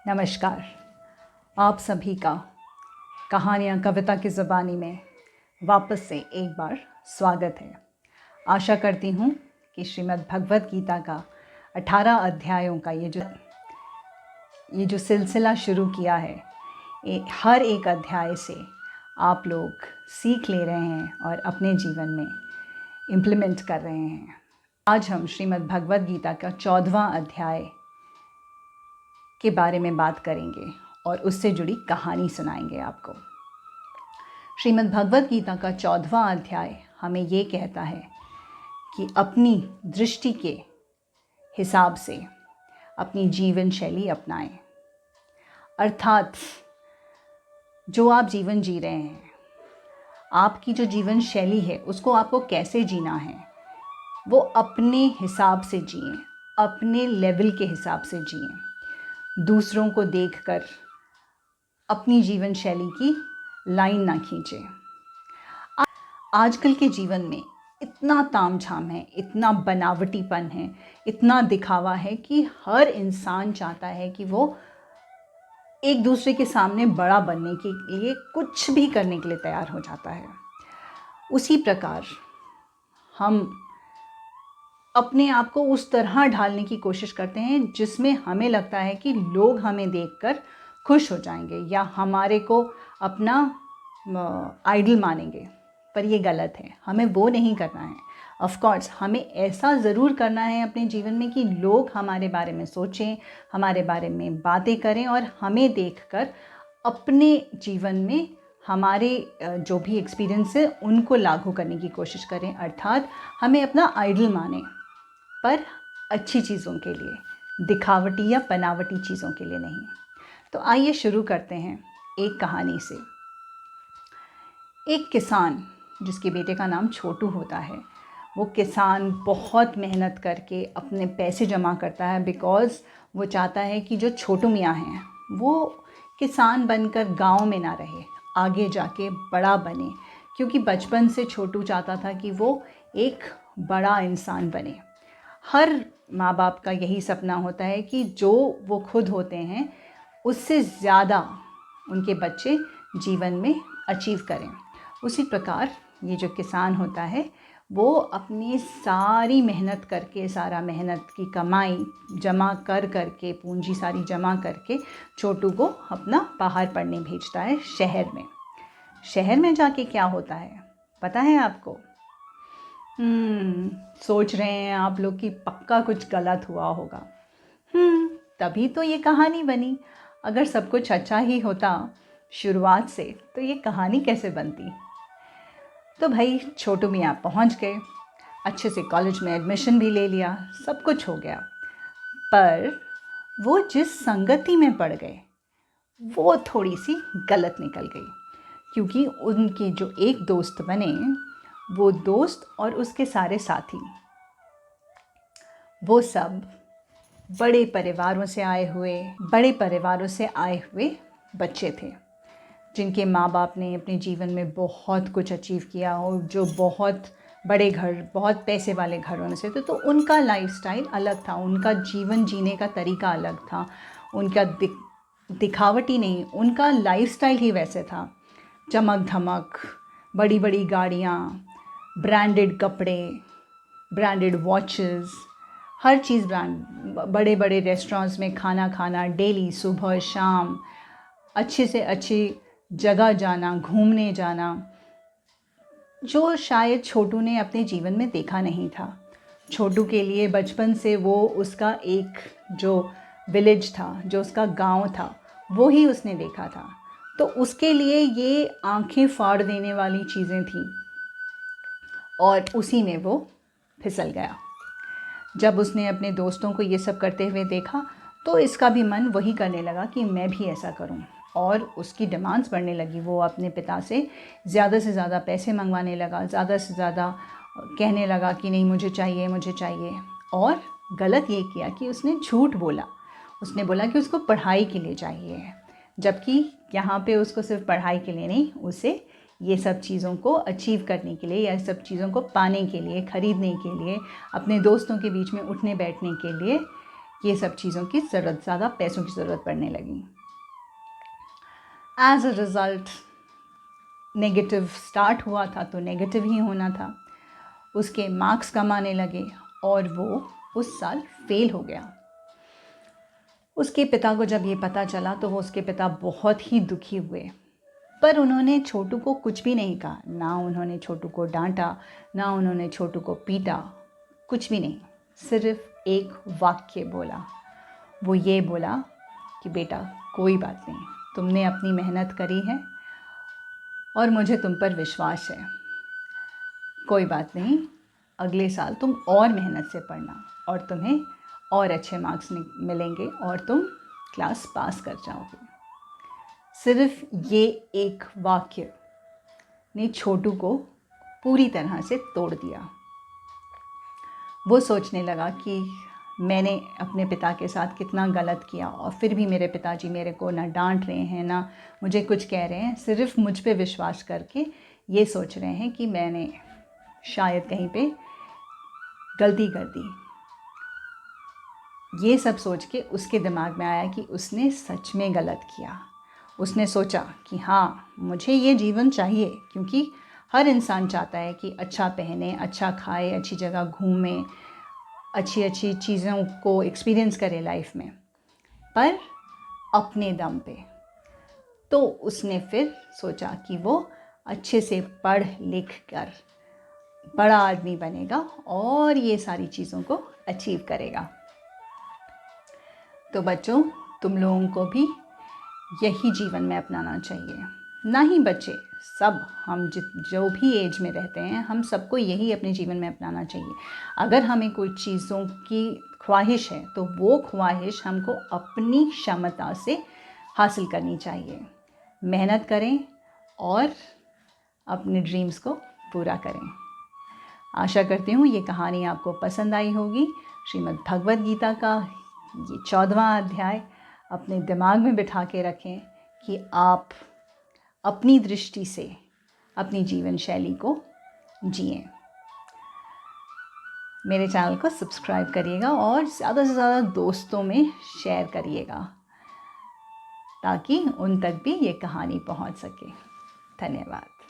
नमस्कार। आप सभी का कहानियाँ कविता की ज़बानी में वापस से एक बार स्वागत है। आशा करती हूँ कि श्रीमद् भगवत गीता का 18 अध्यायों का ये जो सिलसिला शुरू किया है, हर एक अध्याय से आप लोग सीख ले रहे हैं और अपने जीवन में इम्प्लीमेंट कर रहे हैं। आज हम श्रीमद् भगवत गीता का 14वां अध्याय के बारे में बात करेंगे और उससे जुड़ी कहानी सुनाएंगे आपको। श्रीमद् भगवत गीता का 14वां अध्याय हमें ये कहता है कि अपनी दृष्टि के हिसाब से अपनी जीवन शैली अपनाएं। अर्थात जो आप जीवन जी रहे हैं, आपकी जो जीवन शैली है उसको आपको कैसे जीना है, वो अपने हिसाब से जिएं, अपने लेवल के हिसाब से जिएं। दूसरों को देखकर अपनी जीवन शैली की लाइन ना खींचें। आजकल के जीवन में इतना तामझाम है, इतना बनावटीपन है, इतना दिखावा है कि हर इंसान चाहता है कि वो एक दूसरे के सामने बड़ा बनने के लिए कुछ भी करने के लिए तैयार हो जाता है। उसी प्रकार हम अपने आप को उस तरह ढालने की कोशिश करते हैं जिसमें हमें लगता है कि लोग हमें देखकर खुश हो जाएंगे या हमारे को अपना आइडल मानेंगे, पर ये गलत है। हमें वो नहीं करना है। ऑफ कोर्स हमें ऐसा ज़रूर करना है अपने जीवन में कि लोग हमारे बारे में सोचें, हमारे बारे में बातें करें और हमें देखकर अपने जीवन में हमारे जो भी एक्सपीरियंस है उनको लागू करने की कोशिश करें। अर्थात हमें अपना आइडल मानें, पर अच्छी चीज़ों के लिए, दिखावटी या बनावटी चीज़ों के लिए नहीं। तो आइए शुरू करते हैं एक कहानी से। एक किसान जिसके बेटे का नाम छोटू होता है, वो किसान बहुत मेहनत करके अपने पैसे जमा करता है, बिकॉज़ वो चाहता है कि जो छोटू मियाँ हैं वो किसान बनकर गांव में ना रहे, आगे जाके बड़ा बने। क्योंकि बचपन से छोटू चाहता था कि वो एक बड़ा इंसान बने। हर माँ बाप का यही सपना होता है कि जो वो खुद होते हैं उससे ज़्यादा उनके बच्चे जीवन में अचीव करें। उसी प्रकार ये जो किसान होता है वो अपनी सारी मेहनत करके, सारा मेहनत की कमाई जमा कर करके, पूंजी सारी जमा करके छोटू को अपना बाहर पढ़ने भेजता है शहर में। शहर में जाके क्या होता है पता है आपको? सोच रहे हैं आप लोग कि पक्का कुछ गलत हुआ होगा। तभी तो ये कहानी बनी। अगर सब कुछ अच्छा ही होता शुरुआत से तो ये कहानी कैसे बनती? तो भाई छोटू मियाँ पहुँच गए, अच्छे से कॉलेज में एडमिशन भी ले लिया, सब कुछ हो गया। पर वो जिस संगति में पड़ गए वो थोड़ी सी गलत निकल गई, क्योंकि उनके जो एक दोस्त बने, वो दोस्त और उसके सारे साथी, वो सब बड़े परिवारों से आए हुए बच्चे थे, जिनके माँ बाप ने अपने जीवन में बहुत कुछ अचीव किया और जो बहुत बड़े घर, बहुत पैसे वाले घरों से थे। तो उनका लाइफस्टाइल अलग था, उनका जीवन जीने का तरीका अलग था, उनका दिखावटी नहीं, उनका लाइफस्टाइल ही वैसे था। चमक धमक, बड़ी बड़ी गाड़ियाँ, ब्रांडेड कपड़े, ब्रांडेड वॉचेस, हर चीज़ ब्रांड, बड़े बड़े रेस्टोरेंट्स में खाना खाना डेली, सुबह शाम, अच्छे से अच्छी जगह जाना, घूमने जाना, जो शायद छोटू ने अपने जीवन में देखा नहीं था। छोटू के लिए बचपन से वो उसका एक जो विलेज था, जो उसका गांव था, वो ही उसने देखा था। तो उसके लिए ये आंखें फाड़ देने वाली चीज़ें थी और उसी में वो फिसल गया। जब उसने अपने दोस्तों को ये सब करते हुए देखा तो इसका भी मन वही करने लगा कि मैं भी ऐसा करूं, और उसकी डिमांड्स बढ़ने लगी। वो अपने पिता से ज़्यादा पैसे मंगवाने लगा, ज़्यादा से ज़्यादा कहने लगा कि नहीं मुझे चाहिए, मुझे चाहिए। और गलत ये किया कि उसने झूठ बोला। उसने बोला कि उसको पढ़ाई के लिए चाहिए, जबकि यहाँ पे उसको सिर्फ पढ़ाई के लिए नहीं, उसे ये सब चीज़ों को अचीव करने के लिए या सब चीज़ों को पाने के लिए, ख़रीदने के लिए, अपने दोस्तों के बीच में उठने बैठने के लिए ये सब चीज़ों की ज़रूरत, ज़्यादा पैसों की ज़रूरत पड़ने लगी। As a result negative start हुआ था तो नेगेटिव ही होना था। उसके मार्क्स कम आने लगे और वो उस साल फेल हो गया। उसके पिता को जब ये पता चला तो वो उसके पिता बहुत ही दुखी हुए, पर उन्होंने छोटू को कुछ भी नहीं कहा। ना उन्होंने छोटू को डांटा, ना उन्होंने छोटू को पीटा, कुछ भी नहीं। सिर्फ एक वाक्य बोला। वो ये बोला कि बेटा कोई बात नहीं, तुमने अपनी मेहनत करी है और मुझे तुम पर विश्वास है। कोई बात नहीं, अगले साल तुम और मेहनत से पढ़ना और तुम्हें और अच्छे मार्क्स मिलेंगे और तुम क्लास पास कर जाओगे। सिर्फ ये एक वाक्य ने छोटू को पूरी तरह से तोड़ दिया। वो सोचने लगा कि मैंने अपने पिता के साथ कितना गलत किया और फिर भी मेरे पिताजी मेरे को ना डांट रहे हैं, ना मुझे कुछ कह रहे हैं, सिर्फ मुझ पे विश्वास करके ये सोच रहे हैं कि मैंने शायद कहीं पे गलती कर दी। ये सब सोच के उसके दिमाग में आया कि उसने सच में गलत किया। उसने सोचा कि हाँ, मुझे ये जीवन चाहिए, क्योंकि हर इंसान चाहता है कि अच्छा पहने, अच्छा खाए, अच्छी जगह घूमे, अच्छी अच्छी चीज़ों को एक्सपीरियंस करे लाइफ में, पर अपने दम पे। तो उसने फिर सोचा कि वो अच्छे से पढ़ लिख कर बड़ा आदमी बनेगा और ये सारी चीज़ों को अचीव करेगा। तो बच्चों, तुम लोगों को भी यही जीवन में अपनाना चाहिए। ना ही बच्चे, सब हम जो भी एज में रहते हैं, हम सबको यही अपने जीवन में अपनाना चाहिए। अगर हमें कोई चीज़ों की ख्वाहिश है तो वो ख्वाहिश हमको अपनी क्षमता से हासिल करनी चाहिए। मेहनत करें और अपने ड्रीम्स को पूरा करें। आशा करती हूँ ये कहानी आपको पसंद आई होगी। श्रीमद् भगवद गीता का ये 14वां अध्याय अपने दिमाग में बिठा के रखें कि आप अपनी दृष्टि से अपनी जीवन शैली को जिएं। मेरे चैनल को सब्सक्राइब करिएगा और ज़्यादा से ज़्यादा दोस्तों में शेयर करिएगा ताकि उन तक भी ये कहानी पहुंच सके। धन्यवाद।